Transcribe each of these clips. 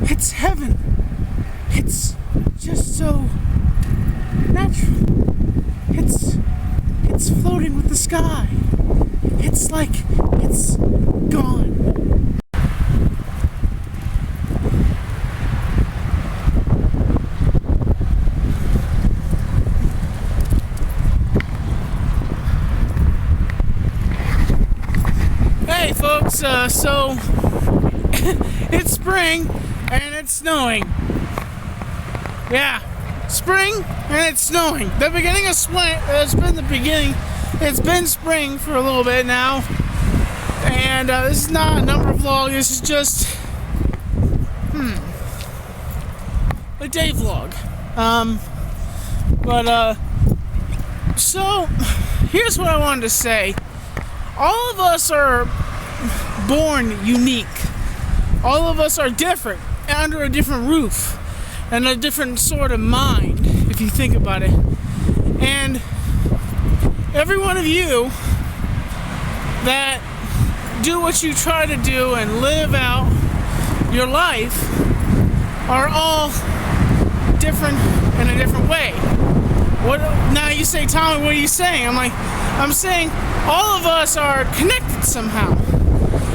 It's heaven. It's just so natural. It's floating with the sky. It's like it's gone. Hey folks, so it's spring and it's snowing. Yeah, spring and it's snowing. The beginning of spring, it's been spring for a little bit now. And this is not a number vlog, this is just a day vlog. So here's what I wanted to say. All of us are born unique. All of us are different, under a different roof, and a different sort of mind, if you think about it. And every one of you that do what you try to do and live out your life are all different in a different way. What now? You say, Tommy, what are you saying? I'm saying all of us are connected somehow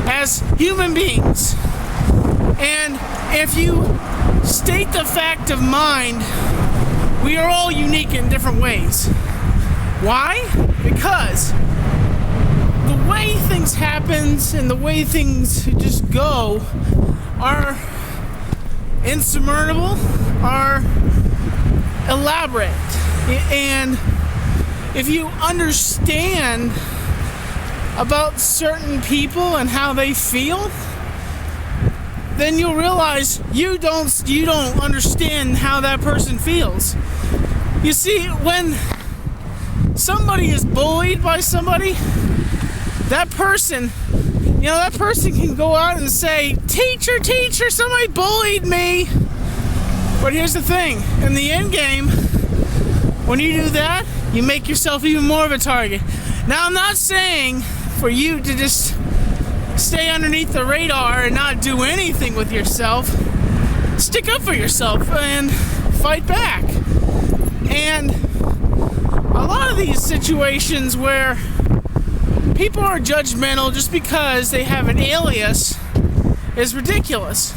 as human beings. And if you state the fact of mind, we are all unique in different ways. Why? Because the way things happen and the way things just go are insurmountable, are elaborate. And if you understand about certain people and how they feel, then you'll realize you don't understand how that person feels. You see, when somebody is bullied by somebody, that person can go out and say, teacher, somebody bullied me. But here's the thing, in the end game, when you do that, you make yourself even more of a target. Now, I'm not saying for you to just stay underneath the radar and not do anything with yourself. Stick up for yourself and fight back. And a lot of these situations where people are judgmental just because they have an alias is ridiculous.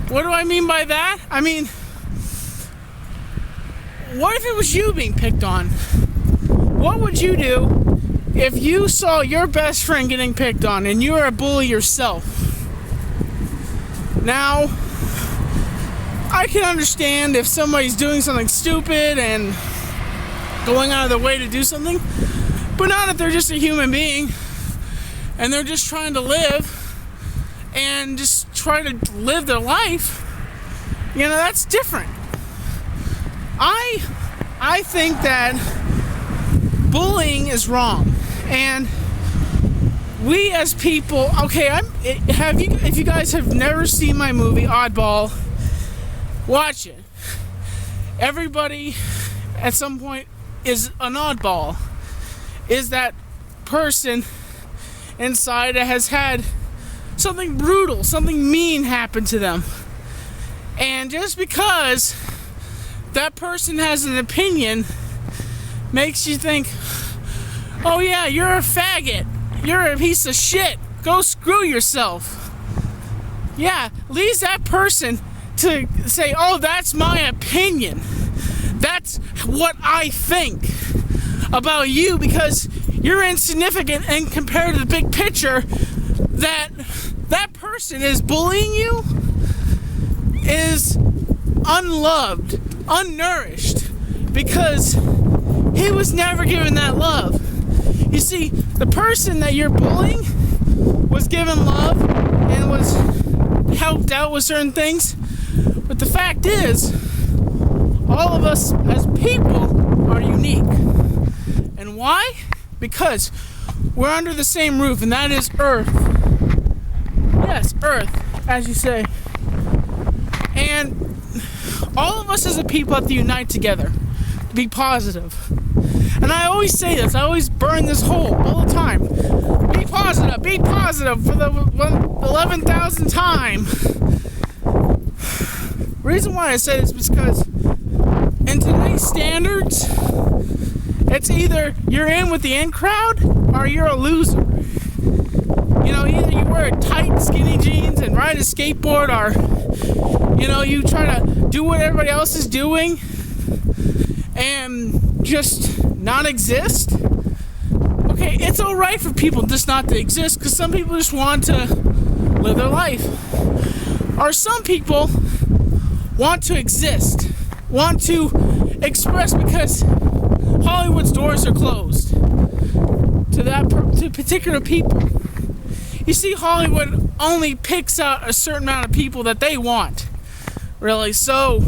What do I mean by that? I mean, what if it was you being picked on? What would you do if you saw your best friend getting picked on and you were a bully yourself? Now, I can understand if somebody's doing something stupid and going out of their way to do something, but not if they're just a human being and they're just trying to live and just try to live their life. You know, that's different. I think that bullying is wrong, and we as people, okay, if you guys have never seen my movie Oddball, watch it. Everybody at some point is an oddball, is that person inside that has had something brutal, something mean happen to them. And just because that person has an opinion makes you think, oh yeah, you're a faggot, you're a piece of shit, go screw yourself. Yeah, leaves that person to say, oh, that's my opinion, that's what I think about you, because you're insignificant and compared to the big picture. That person is bullying you, is unloved, unnourished, because he was never given that love. You see, the person that you're bullying was given love and was helped out with certain things, but the fact is, all of us as people are unique. And why? Because we're under the same roof, and that is Earth. Yes, Earth, as you say. And all of us as a people have to unite together to be positive. And I always say this, I always burn this hole all the time. Be positive for the 11,000th time. reason why I say this is because in today's standards, it's either you're in with the in crowd or you're a loser. You know, either you wear tight, skinny jeans and ride a skateboard, or, you know, you try to do what everybody else is doing and just not exist. Okay, it's alright for people just not to exist, because some people just want to live their life. Or some people want to exist, want to express, because Hollywood's doors are closed to particular people. You see, Hollywood only picks out a certain amount of people that they want, really. So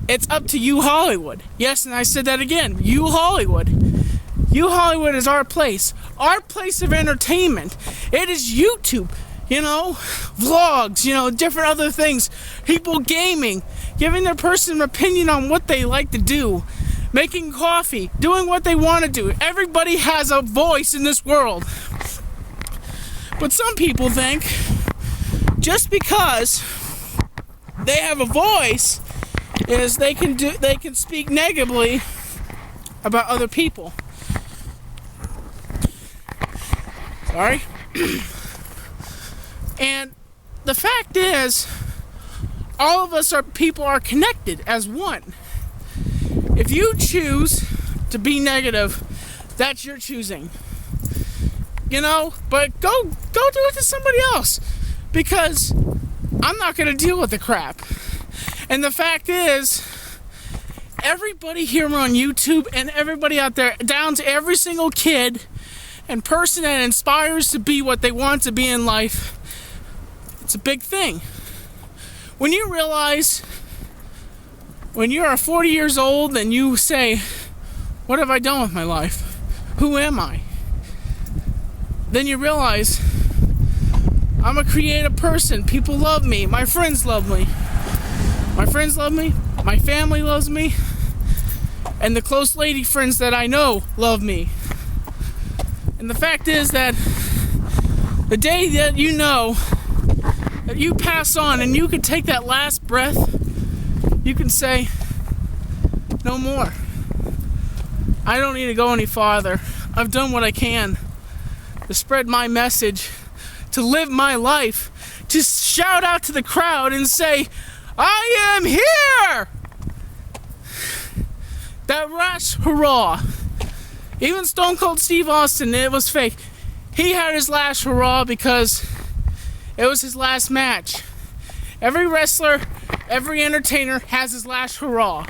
it's up to you, Hollywood. Yes, and I said that again. You, Hollywood. You, Hollywood, is our place of entertainment. It is YouTube, you know, vlogs, you know, different other things, people gaming, giving their personal opinion on what they like to do, making coffee, doing what they want to do. Everybody has a voice in this world. But some people think just because they have a voice is they can speak negatively about other people. Sorry. And the fact is, all of us people are connected as one. If you choose to be negative, that's your choosing. You know, but go do it to somebody else, because I'm not going to deal with the crap. And the fact is, everybody here on YouTube and everybody out there, down to every single kid and person that inspires to be what they want to be in life, it's a big thing. When you realize, when you are 40 years old and you say, what have I done with my life? Who am I? Then you realize, I'm a creative person. People love me. My friends love me. My friends love me. My family loves me. And the close lady friends that I know love me. And the fact is that the day that you know that you pass on and you can take that last breath, you can say, no more. I don't need to go any farther. I've done what I can to spread my message, to live my life, to shout out to the crowd and say, I am here! That last hurrah. Even Stone Cold Steve Austin, it was fake. He had his last hurrah because it was his last match. Every wrestler, every entertainer has his last hurrah.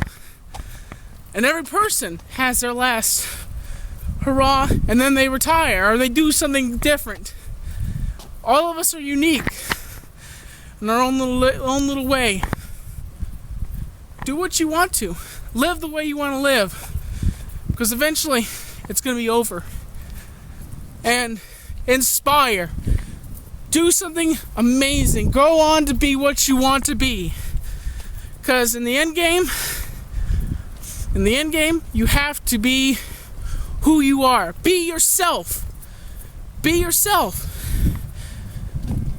And every person has their last hurrah, and then they retire or they do something different. All of us are unique in our own little way. Do what you want to. Live the way you want to live, because eventually it's going to be over. And inspire. Do something amazing. Go on to be what you want to be. Because in the end game, you have to be who you are. Be yourself. Be yourself.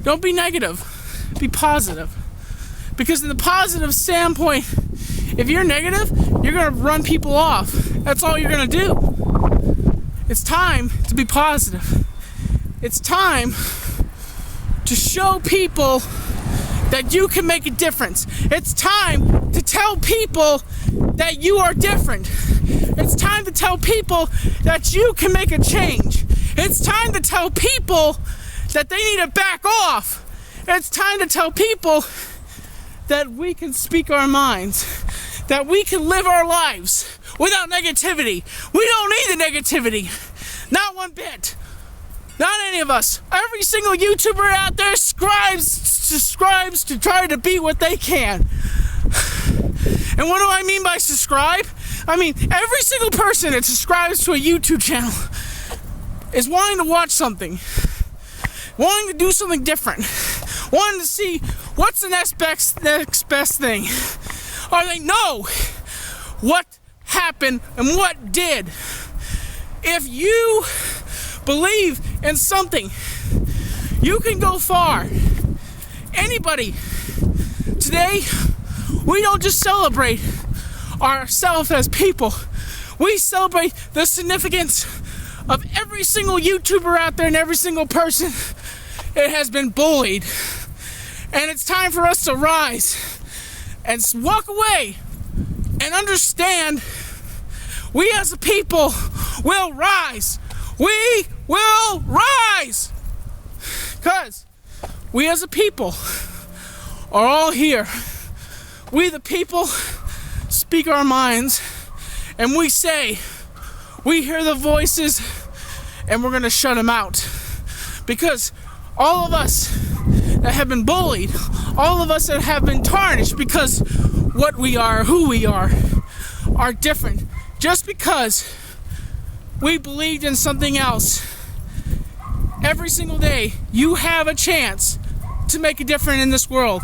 Don't be negative. Be positive. Because in the positive standpoint, if you're negative, you're going to run people off. That's all you're going to do. It's time to be positive. It's time to show people that you can make a difference. It's time to tell people that you are different. It's time to tell people that you can make a change. It's time to tell people that they need to back off. It's time to tell people that we can speak our minds, that we can live our lives without negativity. We don't need the negativity. Not one bit. Not any of us. Every single YouTuber out there subscribes to try to be what they can. And what do I mean by subscribe? I mean, every single person that subscribes to a YouTube channel is wanting to watch something, wanting to do something different, wanting to see what's the next best thing. Or they know what happened and what did. If you believe in something, you can go far. Anybody Today, we don't just celebrate ourselves as people. We celebrate the significance of every single YouTuber out there and every single person that has been bullied. And it's time for us to rise and walk away and understand we as a people will rise. We will rise. Because we as a people are all here. We the people speak our minds and we say, we hear the voices and we're going to shut them out. Because all of us that have been bullied, all of us that have been tarnished because what we are, who we are different. Just because we believed in something else. Every single day, you have a chance to make a difference in this world.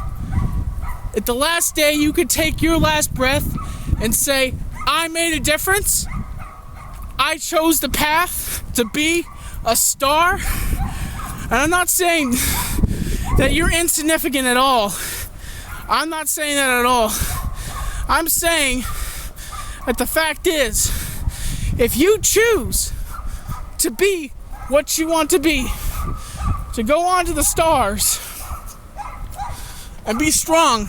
If the last day you could take your last breath and say, I made a difference, I chose the path to be a star. And I'm not saying that you're insignificant at all. I'm not saying that at all. I'm saying that the fact is, if you choose to be what you want to be, to go on to the stars and be strong,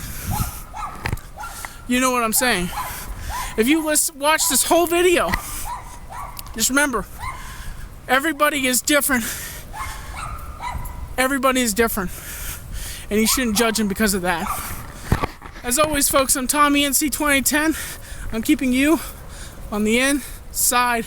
you know what I'm saying. If you watch this whole video, just remember, everybody is different. Everybody is different. And you shouldn't judge them because of that. As always, folks, I'm Tommy NC 2010. I'm keeping you on the inside